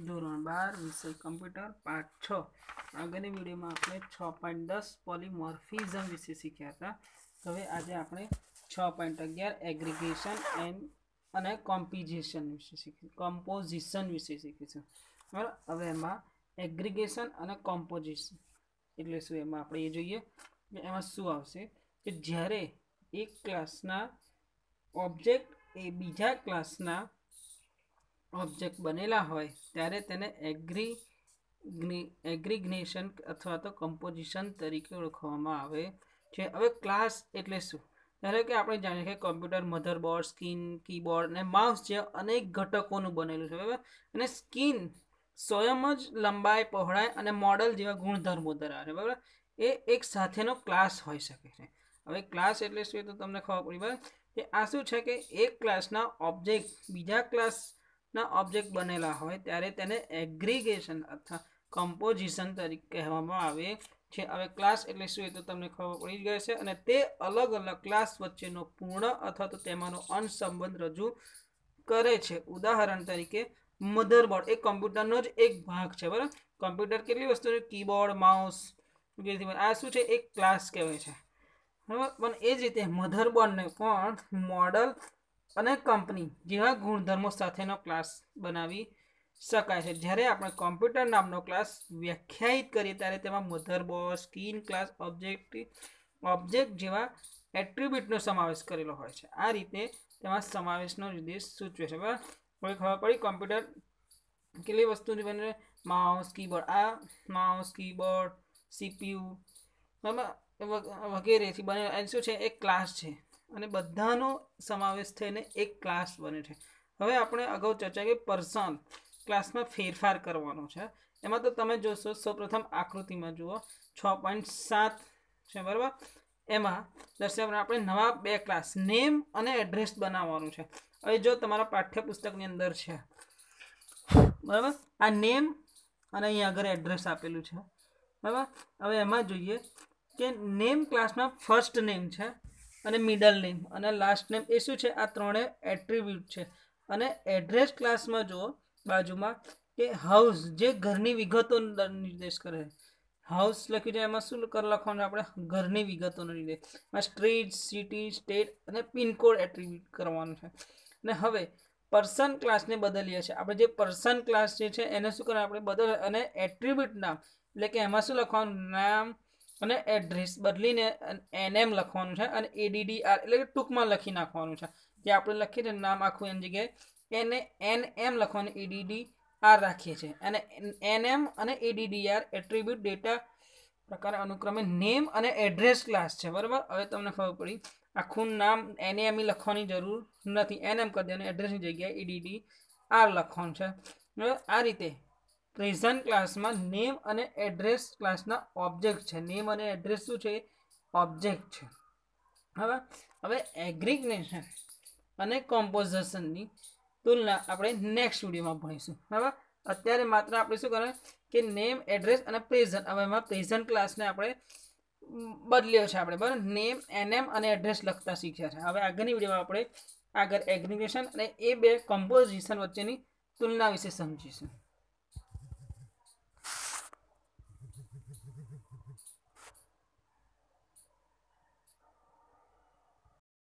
ધોરણ 12 વિષય કમ્પ્યુટર પાઠ 6 આગળની વિડીયોમાં આપણે 6.10 પોલીમોર્ફિઝમ વિશે શીખ્યા હતા. હવે આજે આપણે 6.11 એગ્રીગેશન અને કોમ્પોઝિશન વિશે શીખીશું. બરાબર, હવે એમાં એગ્રીગેશન અને કોમ્પોઝિશન એટલે શું એમાં આપણે એ જોઈએ કે એમાં શું આવશે કે જ્યારે એક ક્લાસના ઓબ્જેક્ટ એ બીજા ક્લાસના ઓબ્જેક્ટ બનેલા હોય ત્યારે તેને એગ્રીગેશન અથવા તો કમ્પોઝિશન તરીકે ઓળખવામાં આવે છે. હવે ક્લાસ એટલે શું? ધારો કે આપણે જાણીએ કે કમ્પ્યુટર મધરબોર્ડ, સ્ક્રીન, કીબોર્ડ અને માઉસ જેવા અનેક ઘટકોનું બનેલું છે. બરાબર, અને સ્ક્રીન સ્વયં જ લંબાઈ, પહોળાઈ અને મોડલ જેવા ગુણધર્મો ધરાવે છે. બરાબર, એ એક સાથેનો ક્લાસ હોઈ શકે છે. હવે ક્લાસ એટલે શું તો તમને ખબર પડી. બરાબર, કે આ શું છે કે એક ક્લાસના ઓબ્જેક્ટ બીજા ક્લાસના ઓબ્જેક્ટ બનેલા હોય ત્યારે તેને એગ્રીગેશન અથવા કમ્પોઝિશન તરીકે કહેવામાં આવે છે. હવે ક્લાસ એટલે શું એ તો તમને ખબર પડી ગઈ છે, અને તે અલગ અલગ ક્લાસ વચ્ચેનો પૂર્ણ અથવા તો તેમાંનો અંશ સંબંધ રજૂ કરે છે. ઉદાહરણ તરીકે મધરબોર્ડ એ કમ્પ્યુટરનો જ એક ભાગ છે. બરાબર, કમ્પ્યુટર કેટલી વસ્તુ છે? કીબોર્ડ, માઉસ, આ શું છે? એક ક્લાસ કહેવાય છે. બરાબર, પણ એ જ રીતે મધરબોર્ડને પણ મોડલ અને કંપની જેવા ગુણધર્મો સાથેનો ક્લાસ બનાવી શકાય છે. જ્યારે આપણે કોમ્પ્યુટર નામનો ક્લાસ વ્યાખ્યાયિત કરીએ ત્યારે તેમાં મધરબોર્ડ, સ્ક્રીન, ક્લાસ ઓબ્જેક્ટ જેવા એટ્રીબ્યુટનો સમાવેશ કરેલો હોય છે. આ રીતે તેમાં સમાવેશનો નિર્દેશ સૂચવે છે. બરાબર, હવે ખબર પડી કોમ્પ્યુટર કેટલી વસ્તુની બને? માઉસ, કીબોર્ડ, આ માઉસ, કીબોર્ડ, સીપીયુ વગેરેથી બને શું છે? એક ક્લાસ છે, અને બધાનો સમાવેશ થઈને એક ક્લાસ બને છે. હવે આપણે અગાઉ ચર્ચા કરી પર્સન ક્લાસમાં ફેરફાર કરવાનો છે. એમાં તો તમે જોશો સૌપ્રથમ આકૃતિમાં જુઓ 6.7 છે. બરાબર, એમાં દર્શાવવા આપણે નવા બે ક્લાસ નેમ અને એડ્રેસ બનાવવાનું છે. હવે જો તમારા પાઠ્યપુસ્તકની અંદર છે, બરાબર, આ નેમ અને અહીંયા આગળ એડ્રેસ આપેલું છે. બરાબર, હવે એમાં જોઈએ કે નેમ ક્લાસમાં ફર્સ્ટ નેમ છે અને મિડલ નેમ અને લાસ્ટ નેમ એ શું છે? આ ત્રણે એટ્રીબ્યુટ છે. અને એડ્રેસ ક્લાસમાં જુઓ બાજુમાં કે હાઉસ જે ઘરની વિગતો નિર્દેશ કરે છે. હાઉસ લખ્યું છે, એમાં શું લખવાનું? આપણે ઘરની વિગતોનો નિર્દેશ. સ્ટ્રીટ, સિટી, સ્ટેટ અને પિનકોડ એટ્રીબ્યુટ કરવાનું છે. અને હવે પર્સન ક્લાસને બદલીએ છીએ. આપણે જે પર્સન ક્લાસ જે છે એને શું કરે? આપણે બદલ અને એટ્રીબ્યુટ નામ એટલે કે એમાં શું લખવાનું? નામ અને એડ્રેસ બદલીને NM લખવાનું છે, અને ADDR એટલે કે ટૂંકમાં લખી નાખવાનું છે. જે આપણે લખીએ છીએ નામ આખું એની જગ્યાએ NM લખવાનું, ADDR રાખીએ છીએ. અને NM અને ADDR એટ્રીબ્યુટ ડેટા પ્રકાર અનુક્રમે નેમ અને એડ્રેસ ક્લાસ છે. બરાબર, હવે તમને ખબર પડી આખું નામ NAME લખવાની જરૂર નથી, NM કરી દેવાનું, એડ્રેસની જગ્યાએ ADDR લખવાનું છે. બરાબર, આ રીતે પ્રેઝન્ટ ક્લાસમાં નેમ અને એડ્રેસ ક્લાસના ઓબ્જેક્ટ છે. નેમ અને એડ્રેસ શું છે? ઓબ્જેક્ટ છે. હવે એગ્રીગેશન અને કોમ્પોઝિશનની તુલના આપણે નેક્સ્ટ વિડીયોમાં ભણીશું. બરાબર, અત્યારે માત્ર આપણે શું કરે કે નેમ, એડ્રેસ અને પ્રેઝન્ટ. હવે એમાં પ્રેઝન્ટ ક્લાસને આપણે બદલ્યો છે. આપણે બરાબર નેમ, NM અને એડ્રેસ લખતા શીખ્યા છે. હવે આગળની વિડીયોમાં આપણે આગળ એગ્રીગેશન અને એ બે કમ્પોઝિશન વચ્ચેની તુલના વિશે સમજીશું.